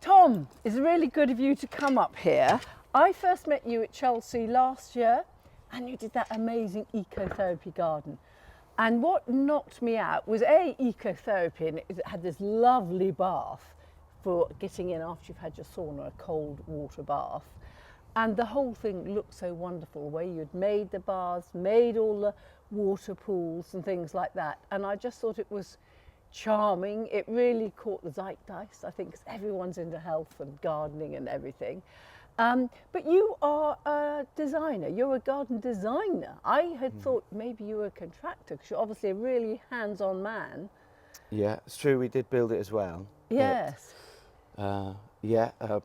Tom, it's really good of you to come up here. I first met you at Chelsea last year and you did that amazing Ecotherapy Garden. And what knocked me out was Ecotherapy, and it had this lovely bath for getting in after you've had your sauna, a cold water bath. And the whole thing looked so wonderful, the way you'd made the baths, made all the water pools and things like that. And I just thought it was charming. It really caught the zeitgeist, I think, because everyone's into health and gardening and everything. But you are a designer, you're a garden designer. I had thought maybe you were a contractor, because you're obviously a really hands-on man. Yeah, it's true, we did build it as well. Yes. But,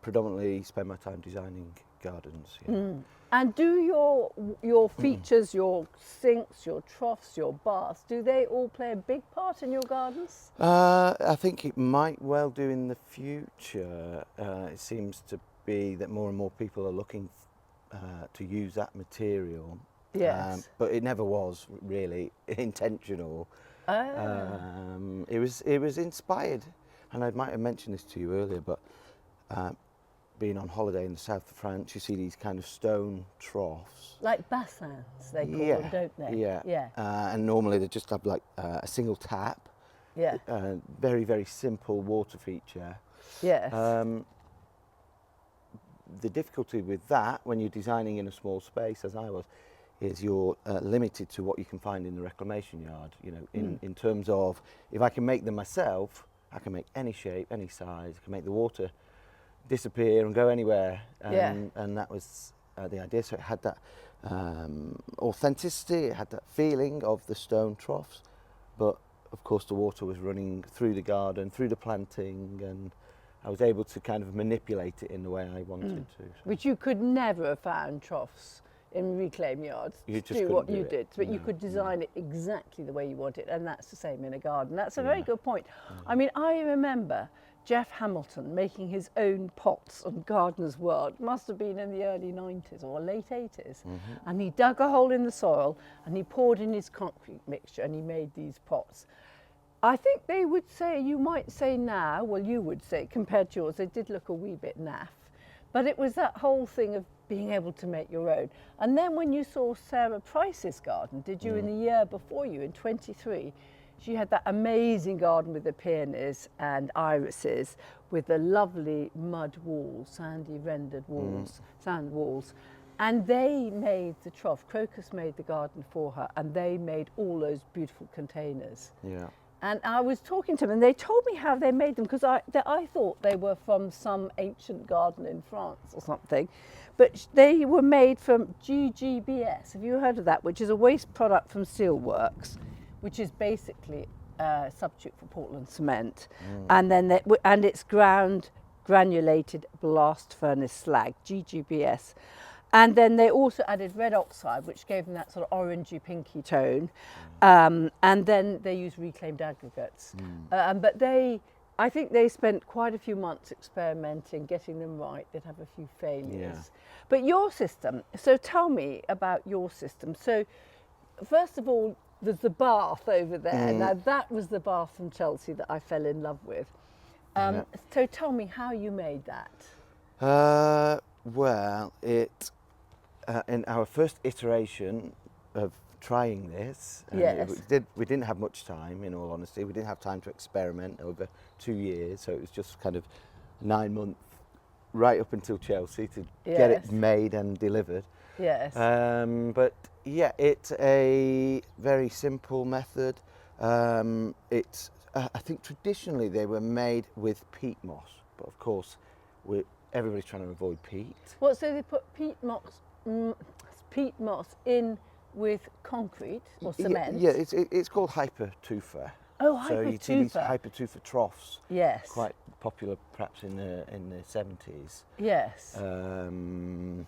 predominantly spend my time designing gardens. Yeah. And do your features, your sinks, your troughs, your baths, do they all play a big part in your gardens? I think it might well do in the future. It seems to be that more and more people are looking to use that material. Yes. But it never was really intentional. It was inspired, and I might have mentioned this to you earlier, but being on holiday in the south of France, you see these kind of stone troughs. Like bassins, they call them, don't they? Yeah. Yeah. And normally they just have like a single tap. Yeah. Very, very simple water feature. Yes. The difficulty with that, when you're designing in a small space, as I was, is you're limited to what you can find in the reclamation yard. You know, in terms of, if I can make them myself, I can make any shape, any size. I can make the water disappear and go anywhere. And that was the idea. So it had that authenticity, it had that feeling of the stone troughs, but of course the water was running through the garden, through the planting, and I was able to kind of manipulate it in the way I wanted to. So. Which you could never have found troughs in reclaim yards You to just do what couldn't you do did, it. but you No, could design it exactly the way you want it, and that's the same in a garden. That's a very Yeah. good point. I mean, I remember Geoff Hamilton making his own pots on Gardener's World. It must have been in the early 90s or late 80s. And he dug a hole in the soil and he poured in his concrete mixture and he made these pots. I think they would say, you might say now, well, you would say, compared to yours, they did look a wee bit naff. But it was that whole thing of being able to make your own. And then when you saw Sarah Price's garden, did you in the year before you, in 23, she had that amazing garden with the peonies and irises with the lovely mud walls, sandy rendered walls, sand walls. And they made the trough. Crocus made the garden for her, and they made all those beautiful containers. Yeah. And I was talking to them, and they told me how they made them, because I thought they were from some ancient garden in France or something. But they were made from GGBS. Have you heard of that? Which is a waste product from steelworks, which is basically a substitute for Portland cement. And then and it's granulated blast furnace slag, GGBS. And then they also added red oxide, which gave them that sort of orangey pinky tone. And then they used reclaimed aggregates. But I think they spent quite a few months experimenting, getting them right. They'd have a few failures. Yeah. But your system, so tell me about your system. So first of all, there's the bath over there. Now that was the bath from Chelsea that I fell in love with. So tell me how you made that. Well, in our first iteration of trying this, Yes. we didn't have much time, in all honesty. We didn't have time to experiment over 2 years, so it was just kind of 9 months right up until Chelsea to get it Yes. made and delivered. Yes. But yeah, it's a very simple method. It's I think traditionally they were made with peat moss, but of course everybody's trying to avoid peat. What, so they put peat moss in with concrete or cement? Yeah, it's called hypertufa. Oh, So you see these hypertufa. hypertufa troughs, Yes. quite popular perhaps in the 70s. Yes. Um,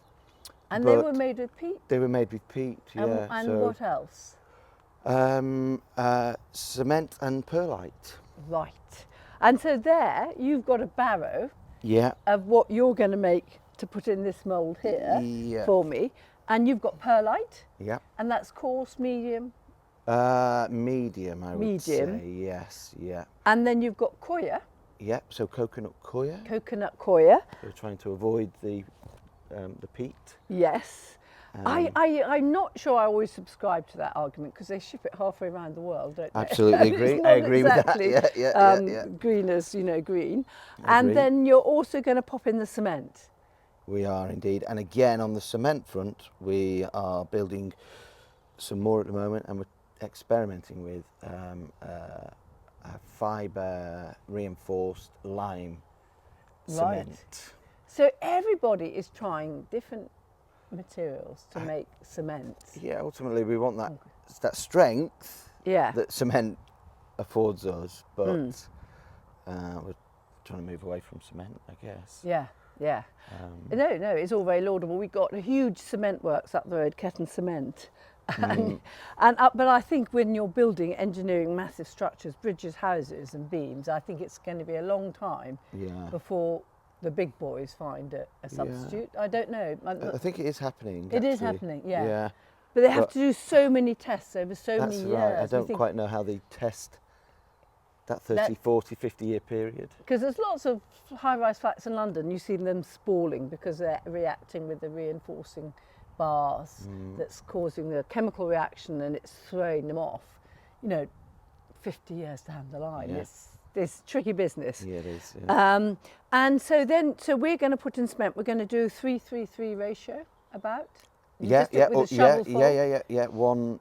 And they but were made with peat? They were made with peat, yeah. And so, what else? Cement and perlite. Right. And so there you've got a barrow Yeah. of what you're going to make to put in this mould here Yeah. for me. And you've got perlite, Yeah. and that's coarse, medium, Medium, I would Medium. say. Yes. Yeah. and then you've got coir. Yep. So coconut coir. Coconut coir. We're trying to avoid the peat. Yes. I'm not sure I always subscribe to that argument because they ship it halfway around the world, don't they? Absolutely And agree. it's I not agree exactly, with that. Yeah. green as, green. I And agree. then you're also going to pop in the cement. We are indeed. And again, on the cement front, we are building some more at the moment, and we're experimenting with a fibre reinforced lime cement. So everybody is trying different materials to make cement. Yeah, ultimately we want that strength Yeah. that cement affords us, but we're trying to move away from cement, I guess. Yeah. No, it's all very laudable. We've got a huge cement works up the road, Ketton Cement. But I think when you're building, engineering massive structures, bridges, houses and beams, I think it's going to be a long time before the big boys find a substitute. I don't know. I think it is happening. It is actually. happening, yeah. Yeah. But they have to do so many tests over so many years. That's right. I don't quite know how they test that 30, 40, 50-year period. Because there's lots of high-rise flats in London, you see them spalling because they're reacting with the reinforcing bars that's causing the chemical reaction and it's throwing them off, 50 years down the line. Yeah. It's tricky business. Yeah, it is. Yeah. And so we're going to put in cement, we're going to do a 3-3-3 ratio about. Yeah. With a shovel full. Yeah. One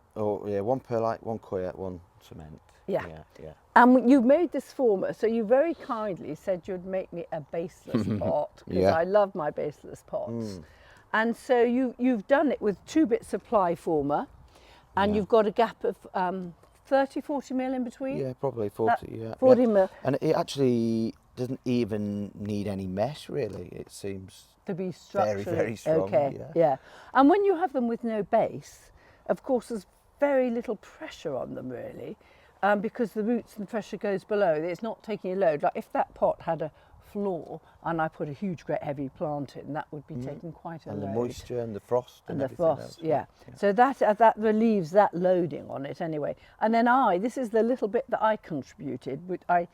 perlite, one coir, one cement. Yeah. Yeah. And you made this former, so you very kindly said you'd make me a baseless pot, because I love my baseless pots. And so you've done it with 2 bits of ply former, and you've got a gap of 30, 40 mil in between? Yeah, probably 40, 40 mil. And it actually doesn't even need any mesh, really. It seems to be structurally very, very strong. Okay, yeah. And when you have them with no base, of course, there's very little pressure on them, really. Because the roots and pressure goes below, it's not taking a load. Like if that pot had a floor and I put a huge, great heavy plant in, that would be taking quite a load. And the moisture and the frost and the everything frost, else. yeah. So that relieves that loading on it anyway. And then this is the little bit that I contributed, which I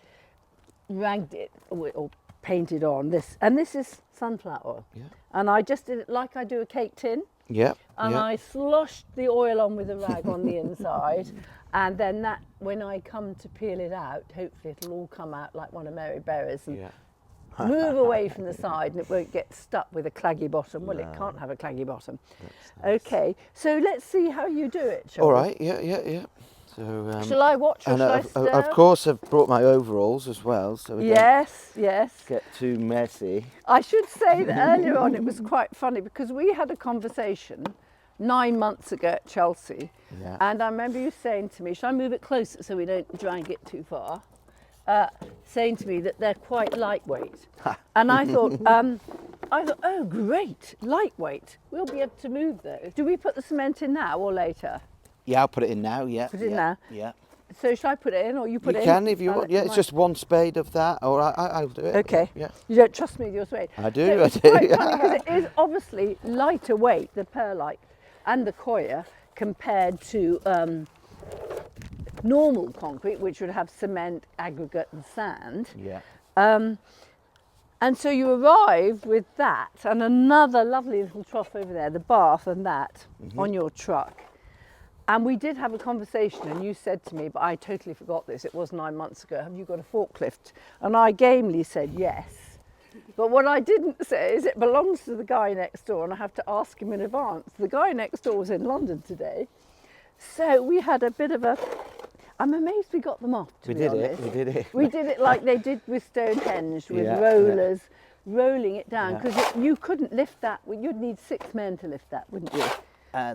ragged it or painted on this, and this is sunflower oil. Yeah. And I just did it like I do a cake tin. Yeah. And I sloshed the oil on with a rag on the inside. And then when I come to peel it out, hopefully it'll all come out like one of Mary Berry's and move away from the side and it won't get stuck with a claggy bottom. Well, it can't have a claggy bottom. Nice. Okay, so let's see how you do it, shall we? All right, yeah. So, shall I watch or shall I stir? Of course, I've brought my overalls as well, so we don't get too messy. I should say that earlier on it was quite funny because we had a conversation 9 months ago at Chelsea, and I remember you saying to me, shall I move it closer so we don't drag it too far? Saying to me that they're quite lightweight. And I thought, oh great, lightweight. We'll be able to move those. Do we put the cement in now or later? Yeah, I'll put it in now, yeah. Put it in now? Yeah. So shall I put it in or you put it in? You can if you want, yeah, it's just 1 spade of that, or I'll do it. Okay. Yeah. You don't trust me with your spade? I do, So it's quite funny because it is obviously lighter weight, the perlite and the coir, compared to normal concrete, which would have cement, aggregate and sand. Yeah. And so you arrive with that and another lovely little trough over there, the bath and that on your truck. And we did have a conversation and you said to me, but I totally forgot this, it was 9 months ago, have you got a forklift? And I gamely said yes. But what I didn't say is it belongs to the guy next door and I have to ask him in advance. The guy next door was in London today. So we had a bit of I'm amazed we got them off, to be honest. We did it. We did it like they did with Stonehenge, with rollers, rolling it down, because you couldn't lift that. You'd need 6 men to lift that, wouldn't you?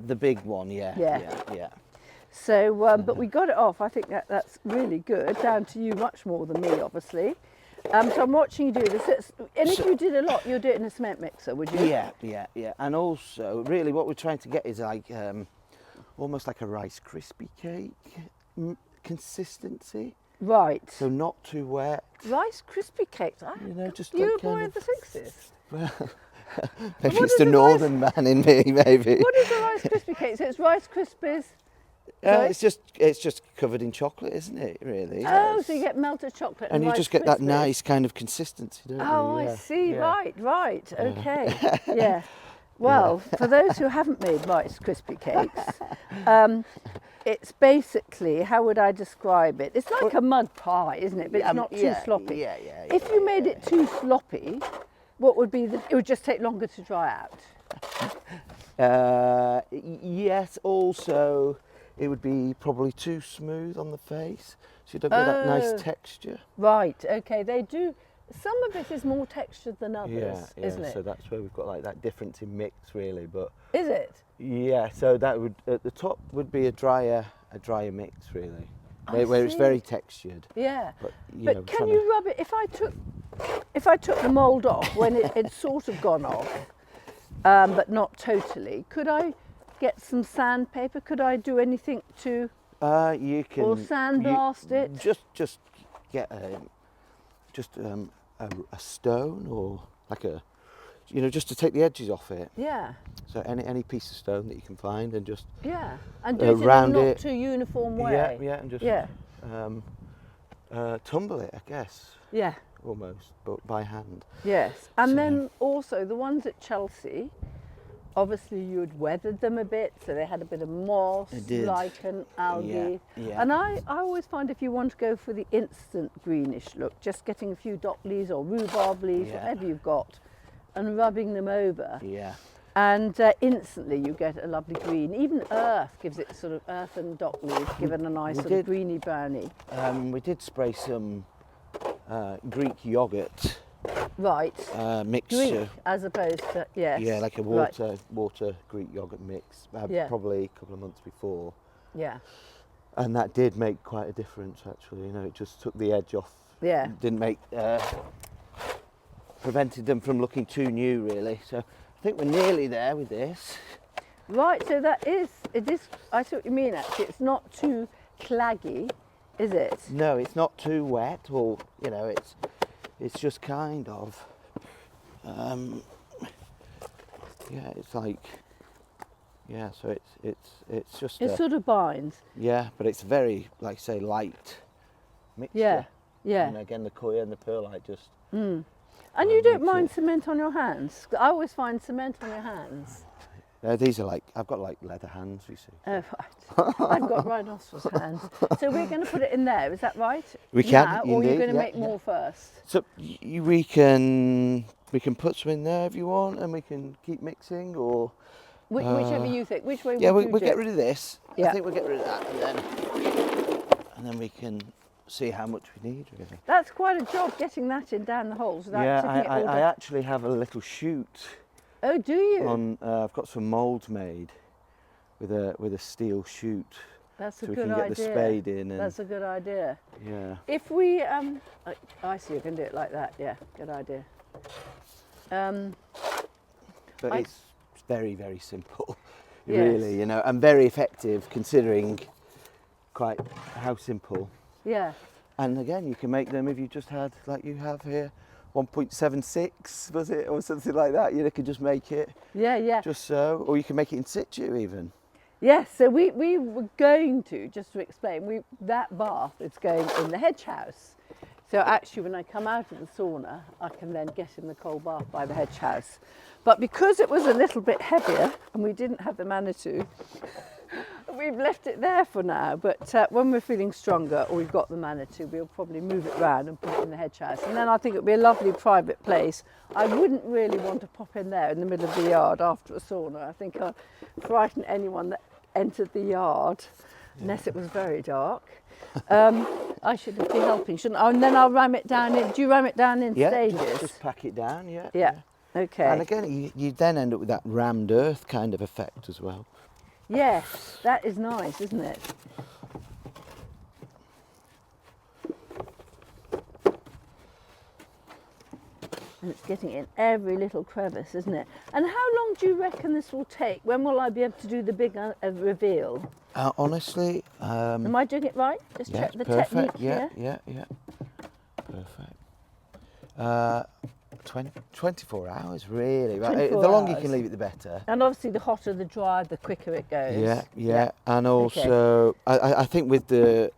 The big one, yeah. So, but we got it off. I think that's really good, down to you much more than me, obviously. So I'm watching you do this. And if you did a lot, you'd do it in a cement mixer, would you? Yeah. And also, really what we're trying to get is like, almost like a Rice Krispie cake consistency. Right. So not too wet. Rice Krispie cakes. Just you like were born in the 60s. Well, maybe it's the northern man in me, maybe. What is a Rice Krispie cake? So it's Rice Krispies Sorry? It's just covered in chocolate, isn't it? Really. Oh, Yes. so you get melted chocolate And you Rice just get that Krispies. nice kind of consistency, don't you? Oh, I Yeah, see. yeah. Right. Okay. Yeah. Well, for those who haven't made Rice Krispie cakes, it's basically, how would I describe it? It's like a mud pie, isn't it? But it's not too sloppy. Yeah. If you made it too sloppy, what would be it would just take longer to dry out. Yes. Also, it would be probably too smooth on the face, so you don't get that nice texture. Right. Okay. They do. Some of it is more textured than others, Yeah. isn't it? So that's where we've got like that difference in mix, really. But Is it? yeah, so that would at the top would be a drier mix, really, I where it's see. very textured. Yeah. But, But can you rub it? If I took the mould off when it's sort of gone off, but not totally, could I get some sandpaper? Could I do anything to You can or sandblast it? Just get a stone or like just to take the edges off it. Yeah. So any piece of stone that you can find and just Yeah. And do it in a round not it. too uniform way. Yeah, and just Yeah. tumble it, I guess, Yeah. almost, but by hand. Yes. And So- then also the ones at Chelsea, obviously you'd weathered them a bit, so they had a bit of moss, I did. lichen, algae. Yeah. And I always find if you want to go for the instant greenish look, just getting a few dock leaves or rhubarb leaves, Yeah. whatever you've got, and rubbing them over. Yeah. And instantly you get a lovely green. Even earth gives it sort of earth and dock leaves, give it a nice we sort of did. greeny browny. We did spray some Greek yogurt Right. mixture. Greek as opposed to, yes. Yeah, like a Right. water Greek yogurt mix. Yeah. Probably a couple of months before, Yeah. and that did make quite a difference. Actually, it just took the edge off. Yeah. Didn't make prevented them from looking too new, really. So I think we're nearly there with this. Right, so it is, I see what you mean actually, it's not too claggy, is it? No, it's not too wet, or it's just kind of. It's like. Yeah, so it's just. It sort of binds. Yeah, but it's very, like say, light mixture. Yeah. And again, the coir and the perlite just. And you don't makes mind it- cement on your hands? I always find cement on your hands. These are I've got like leather hands, you see. Oh, right. I've got rhinoceros hands. So we're going to put it in there, is that right? We can, Now, or you're indeed, going to yeah, make more first? So we can put some in there if you want, and we can keep mixing, or. Whichever you think. Which way Yeah, would you we'll do get it? rid of this. Yeah. I think we'll get rid of that, and then we can see how much we need, really. That's quite a job getting that in down the holes without Yeah, tipping it all I down. actually have a little shoot Oh, do you? on. I've got some moulds made with a steel shoot, That's a so we good can get idea. the spade in. And, That's a good idea. yeah. If we, I see you can do it like that. Yeah, good idea. But it's very, very simple, Yes. really, and very effective considering quite how simple. Yeah. And again, you can make them if you just had, like you have here, 1.76, was it, or something like that. You could just make it Yeah. just so, or you can make it in situ even. Yes, so we were going to, just to explain, that bath is going in the hedge house. So actually when I come out of the sauna, I can then get in the cold bath by the hedge house. But because it was a little bit heavier and we didn't have the Manitou, we've left it there for now. But when we're feeling stronger or we've got the Manitou, we'll probably move it round and put it in the hedge house. And then I think it'll be a lovely private place. I wouldn't really want to pop in there in the middle of the yard after a sauna. I think I'd frighten anyone that entered the yard, unless it was very dark. I should be helping, shouldn't I? And then I'll ram it down in. Do you ram it down in stages? Just pack it down, yeah. Yeah. Okay. And again, you then end up with that rammed earth kind of effect as well. Yes, that is nice, isn't it? And it's getting in every little crevice, isn't it? And how long do you reckon this will take? When will I be able to do the big reveal? Honestly, Am I doing it right? Just yeah, check the perfect. technique here. Yeah. Perfect. 24 hours, really. 24 The longer you hours. can leave it, the better. And obviously the hotter the drier, the quicker it goes. Yeah. And also, I think with the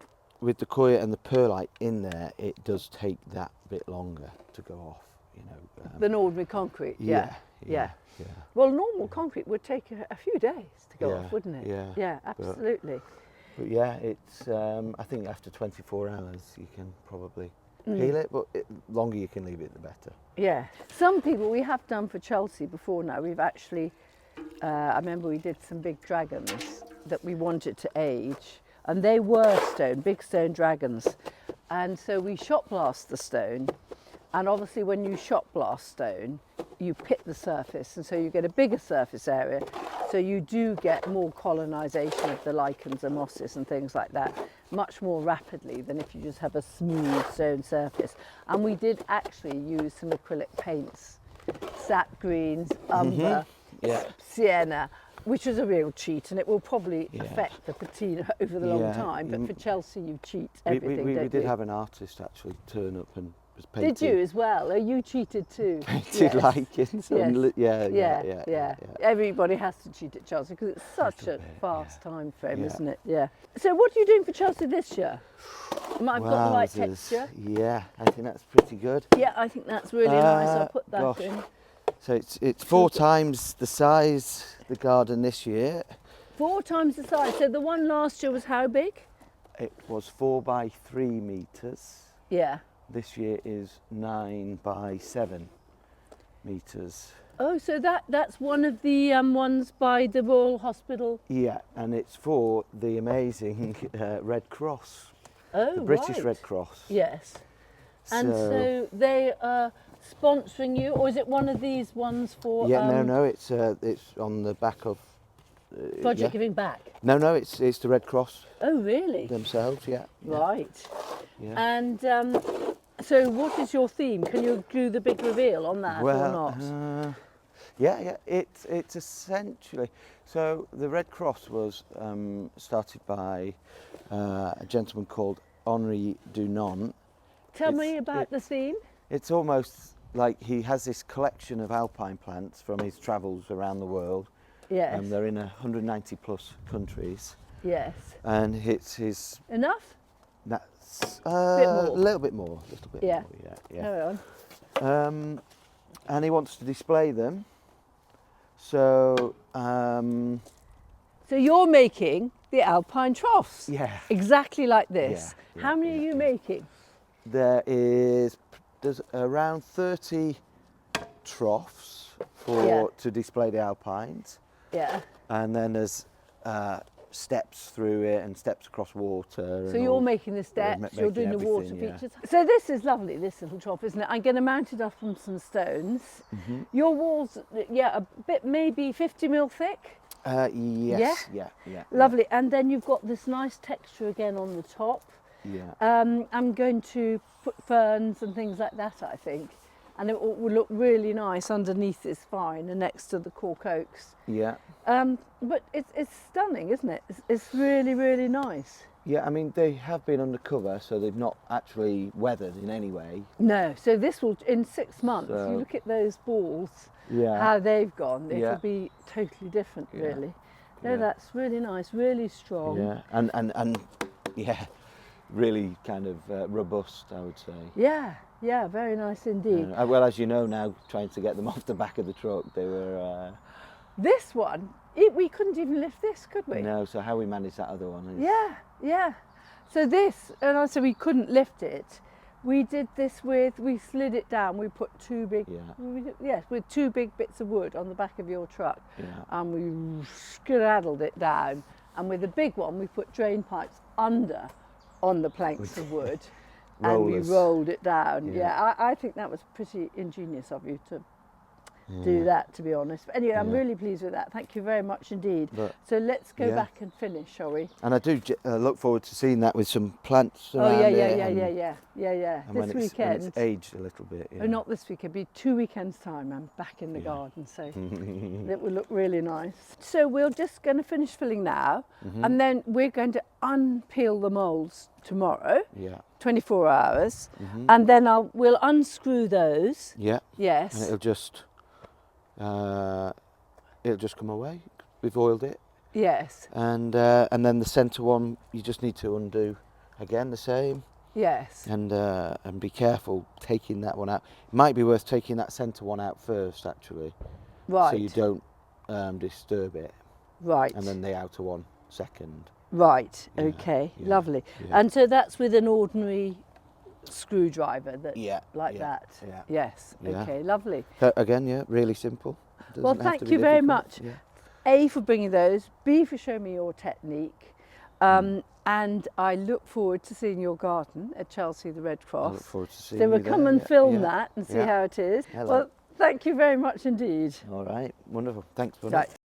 coir and the perlite in there, it does take that bit longer to go off, you know. Than ordinary concrete, yeah. Well, normal concrete would take a few days to go off, wouldn't it? Yeah, absolutely. But yeah, it's. I think after 24 hours, you can probably peel it, but longer you can leave it, the better. Yeah. Some people, we have done for Chelsea before now, we've actually, I remember we did some big dragons that we wanted to age, and they were stone, big stone dragons. And so we shot blast the stone, and obviously when you shot blast stone, you pit the surface, and so you get a bigger surface area, so you do get more colonisation of the lichens and mosses and things like that much more rapidly than if you just have a smooth stone surface. And we did actually use some acrylic paints, sap greens, umber, sienna, which is a real cheat, and it will probably affect the patina over the long time, but for Chelsea you cheat everything, we did have an artist actually turn up and was painted. Did you as well? Oh, you cheated too. Painted lichens. Yeah. Everybody has to cheat at Chelsea because it's such a fast time frame, isn't it? Yeah. So what are you doing for Chelsea this year? I've got the right texture. Yeah, I think that's pretty good. Yeah, I think that's really nice. I'll put that in. So it's 4 times the size, the garden this year. 4 times the size. So the one last year was how big? It was 4 by 3 metres. Yeah. This year is 9 by 7 metres. Oh, so that's one of the ones by the Royal Hospital? Yeah, and it's for the amazing Red Cross. Oh, the British Red Cross. Yes. And so they are sponsoring you, or is it one of these ones for... Yeah, no, it's on the back of... Project Giving Back? No, it's the Red Cross. Oh, really? Themselves, yeah. Right. Yeah. And so what is your theme? Can you do the big reveal on that or not? Yeah, it's essentially... So the Red Cross was started by a gentleman called Henri Dunant. Tell me about the theme. It's almost like he has this collection of alpine plants from his travels around the world. Yes. They're in 190 plus countries. Yes. And it's his... Enough? That's a little bit more. Yeah. Carry on. And he wants to display them. So... So you're making the alpine troughs? Yeah. Exactly like this. How many are you making? There's around 30 troughs to display the alpines. Yeah. And then there's steps through it and steps across water. So you're making the steps, you're doing the water features. So this is lovely, this little trough, isn't it? I'm going to mount it up on some stones. Your walls, a bit maybe 50 mil thick? Yes. Yeah. Lovely. And then you've got this nice texture again on the top. Yeah. I'm going to put ferns and things like that, I think. And it will look really nice underneath this vine and next to the cork oaks. Yeah. But it's stunning, isn't it? It's really, really nice. Yeah, I mean, they have been undercover, so they've not actually weathered in any way. No, so this will, in 6 months, you look at those balls, how they've gone, it'll be totally different, really. No, that's really nice, really strong. Yeah, and really kind of robust, I would say. Yeah, very nice indeed. Well, as you know now, trying to get them off the back of the truck, they were... This one, we couldn't even lift this, could we? No, so how we managed that other one is... Yeah. So this, and I said we couldn't lift it. We did this we slid it down, we put 2 big... with 2 big bits of wood on the back of your truck. And we skedaddled it down. And with the big one, we put drain pipes under on the planks of wood. And we rolled it down. I think that was pretty ingenious of you to do that, to be honest. But anyway, I'm really pleased with that. Thank you very much indeed. So let's go back and finish, shall we? And I do look forward to seeing that with some plants around yeah. And This weekend. When it's aged a little bit. Oh, not this weekend. It'll be 2 weekends' time. I'm back in the garden, so it will look really nice. So we're just going to finish filling now, and then we're going to unpeel the moulds tomorrow. 24 hours, and then we'll unscrew those. Yeah. Yes. And it'll just come away. We've oiled it. Yes. And then the centre one, you just need to undo again, the same. Yes. And be careful taking that one out. It might be worth taking that centre one out first, actually. Right. So you don't disturb it. Right. And then the outer one second. Right. Yeah, Okay. yeah, Lovely. yeah. And so that's with an ordinary screwdriver that like that. Yeah. Yes. Yeah. Okay. Lovely. Again, yeah, really simple. Well, Doesn't have to thank be you very difficult. much. Yeah. A, for bringing those, B, for showing me your technique, and I look forward to seeing your garden at Chelsea the Red Cross. I look forward to seeing So you we'll there. come and Yeah, film yeah, that and see yeah. how it is. Hello. Well, thank you very much indeed. All right, wonderful. Thanks for Right.